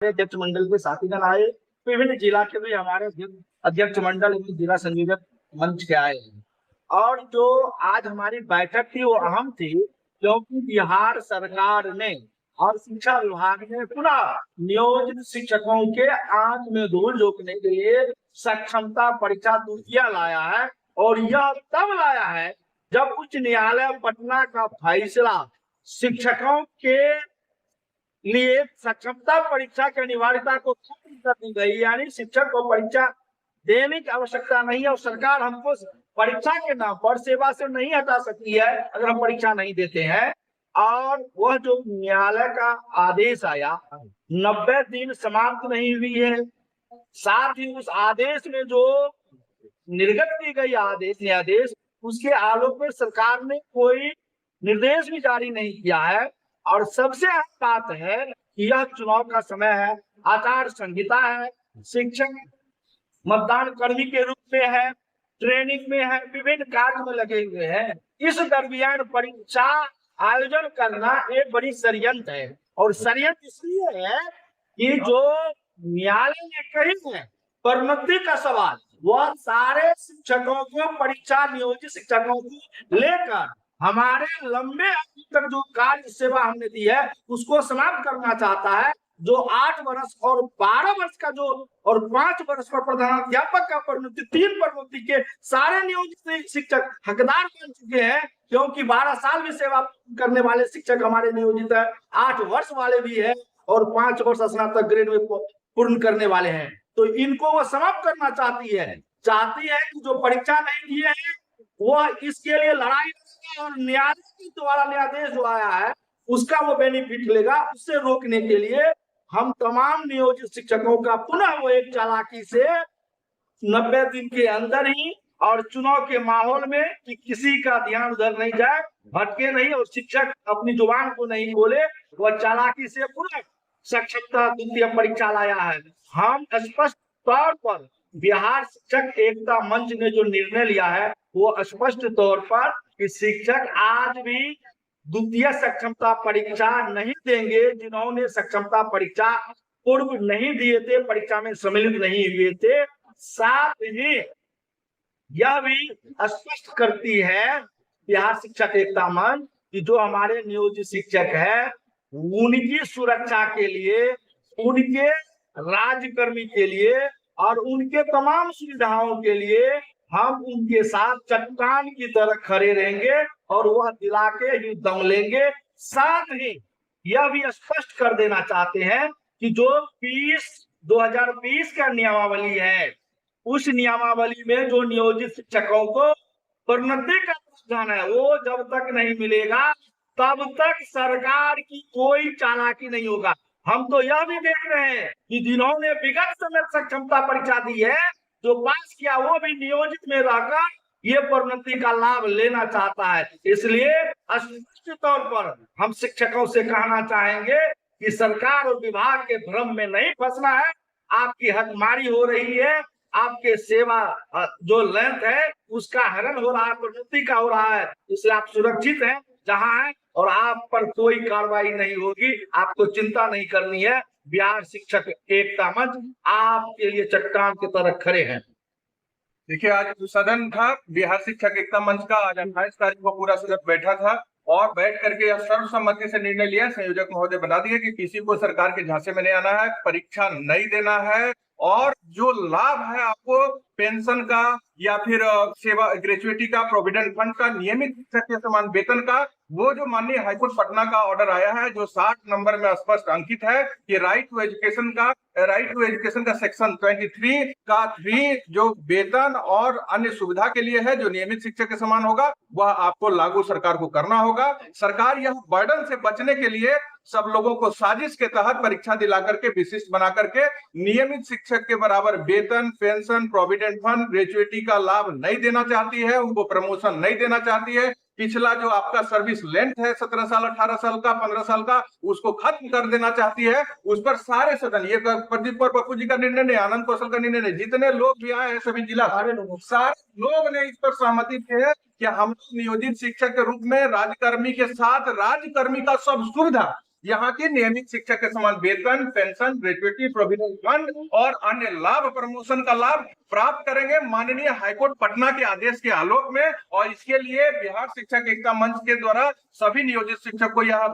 अध्यक्ष मंडल के साथीगण आए, विभिन्न जिला के भी हमारे अध्यक्ष मंडल एवं जिला संयोजक मंच के आए हैं। और जो आज हमारी बैठक थी वो अहम थी, क्योंकि बिहार सरकार ने और शिक्षा विभाग ने पुनः नियोजित शिक्षकों के आंख में धूल झोंकने के लिए सक्षमता परीक्षा द्वितीय लाया है। और यह तब लाया है जब उच्च न्यायालय पटना का फैसला शिक्षकों के लिए सक्षमता परीक्षा की अनिवार्यता को खत्म कर दी गई, यानी शिक्षक को परीक्षा देने की आवश्यकता नहीं है और सरकार हमको परीक्षा के नाम पर सेवा से नहीं हटा सकती है अगर हम परीक्षा नहीं देते हैं। और वह जो न्यायालय का आदेश आया 90 दिन समाप्त नहीं हुई है, साथ ही उस आदेश में जो निर्गत की गई न्यायाधीश उसके आलोक में सरकार ने कोई निर्देश भी जारी नहीं किया है। और सबसे अहम बात है कि यह चुनाव का समय है, आचार संहिता है, शिक्षक मतदान कर्मी के रूप में है, ट्रेनिंग में है, विभिन्न कार्य में लगे हुए हैं। इस दरमियान परीक्षा आयोजन करना एक बड़ी षड्यंत्र है। और षड्यंत्र इसलिए है कि जो न्यायालय ने कही है प्रोन्नति का सवाल, वह सारे शिक्षकों को, परीक्षा नियोजित शिक्षकों को लेकर हमारे लंबे अवधि तक जो कार्य सेवा हमने दी है उसको समाप्त करना चाहता है। जो 8 वर्ष और 12 वर्ष का जो और 5 वर्ष पर प्रधानाध्यापक का प्रोन्नति, 3 प्रोन्नति के सारे नियोजित शिक्षक हकदार बन चुके हैं, क्योंकि 12 साल भी सेवा करने वाले शिक्षक हमारे नियोजित है, 8 वर्ष वाले भी है और 5 वर्ष स्नातक ग्रेड में पूर्ण करने वाले हैं। तो इनको वो समाप्त करना चाहती है कि जो परीक्षा नहीं दिए हैं वह इसके लिए लड़ाई और न्यायालय के द्वारा न्यायाधीश जो आया है उसका वो बेनिफिट लेगा। उससे रोकने के लिए हम तमाम नियोजित शिक्षकों का पुनः वो एक चालाकी से 90 दिन के अंदर ही और चुनाव के माहौल में कि किसी का ध्यान उधर नहीं जाए, भटके नहीं और शिक्षक अपनी जुबान को नहीं बोले, वह चालाकी से पुनः सक्षमता द्वितीय परीक्षा लाया है। हम स्पष्ट तौर पर बिहार शिक्षक एकता मंच ने जो निर्णय लिया है वो स्पष्ट तौर पर कि शिक्षक आज भी द्वितीय सक्षमता परीक्षा नहीं देंगे। जिन्होंने सक्षमता परीक्षा पूर्व नहीं दिए थे, परीक्षा में सम्मिलित नहीं हुए थे, साथ ही यह भी स्पष्ट करती है बिहार शिक्षक एकता मंच कि जो हमारे नियोजित शिक्षक है उनकी सुरक्षा के लिए, उनके राज्यकर्मी के लिए और उनके तमाम सुविधाओं के लिए हम उनके साथ चट्टान की तरह खड़े रहेंगे और वह दिला के ही दम लेंगे। साथ ही यह भी स्पष्ट कर देना चाहते हैं कि जो 2020 का नियमावली है उस नियमावली में जो नियोजित शिक्षकों को प्रोन्नति का प्रावधान है वो जब तक नहीं मिलेगा तब तक सरकार की कोई चालाकी नहीं होगा। हम तो यह भी देख रहे हैं कि जिन्होंने विगत समय सक्षमता परीक्षा दी है, जो पास किया वो भी नियोजित में रहकर ये प्रोन्नति का लाभ लेना चाहता है। इसलिए स्पष्ट तौर पर हम शिक्षकों से कहना चाहेंगे कि सरकार और विभाग के भ्रम में नहीं फंसना है। आपकी हकमारी हो रही है, आपके सेवा जो लेंथ है उसका हरण हो रहा है, प्रोन्नति का हो रहा है, इसलिए आप सुरक्षित हैं जहां है और आप पर कोई कार्रवाई नहीं होगी, आपको चिंता नहीं करनी है। बिहार शिक्षक एकता मंच आपके लिए चट्टान की तरह खड़े हैं। देखिए, आज सदन था बिहार शिक्षक एकता मंच का, आज 28 तारीख को पूरा सदन बैठा था और बैठ करके यह सर्वसम्मति से निर्णय लिया, संयोजक महोदय बना दिया कि किसी को सरकार के झांसे में नहीं आना है, परीक्षा नहीं देना है और जो लाभ है आपको पेंशन का या फिर सेवा ग्रेजुएटी का, प्रोविडेंट फंड का, नियमित शिक्षक के समान वेतन का, वो जो माननीय हाईकोर्ट पटना का ऑर्डर आया है जो 60 नंबर में स्पष्ट अंकित है कि राइट टू एजुकेशन का सेक्शन 23 का 3 जो वेतन और अन्य सुविधा के लिए है जो नियमित शिक्षक के समान होगा वह आपको लागू सरकार को करना होगा। सरकार यह बर्डन से बचने के लिए सब लोगों को साजिश के तहत परीक्षा दिला करके विशिष्ट बना करके नियमित शिक्षक के बराबर वेतन, पेंशन, प्रोविडेंट फंड, ग्रेजुएटी का लाभ नहीं देना चाहती है, उनको प्रमोशन नहीं देना चाहती है। पिछला जो आपका सर्विस लेंथ है 17 साल, 18 साल का, 15 साल का, उसको खत्म कर देना चाहती है। उस पर सारे सदन, ये प्रदीप और पप्पू जी का निर्णय नहीं, आनंद कौशल का निर्णय नहीं, जितने लोग भी आए हैं सभी जिला सारे लोग ने इस पर सहमति दी है कि हम नियोजित शिक्षक के रूप में राज्यकर्मी के साथ राज्यकर्मी का सब सुविधा यहाँ की नियमित शिक्षक के समान वेतन, पेंशन, ग्रेजुएटी, प्रोविडेंट फंड और अन्य लाभ, प्रमोशन का लाभ प्राप्त करेंगे माननीय हाईकोर्ट पटना के आदेश के आलोक में। और इसके लिए बिहार शिक्षक एकता मंच के द्वारा सभी नियोजित शिक्षक को यह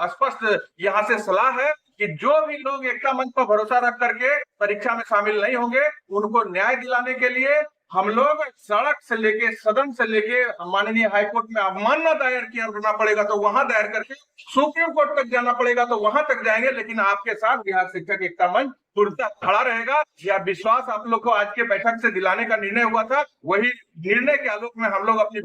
स्पष्ट यहाँ से सलाह है कि जो भी लोग एकता मंच पर भरोसा रख करके परीक्षा में शामिल नहीं होंगे, उनको न्याय दिलाने के लिए हम लोग सड़क से लेके, सदन से लेके माननीय हाईकोर्ट में अवमानना दायर करना पड़ेगा तो वहां दायर करके, सुप्रीम कोर्ट तक जाना पड़ेगा तो वहां तक जाएंगे, लेकिन आपके साथ बिहार शिक्षक एकता मंच पूर्णतः खड़ा रहेगा। यह विश्वास आप लोग को आज के बैठक से दिलाने का निर्णय हुआ था, वही निर्णय के आलोक में हम लोग अपनी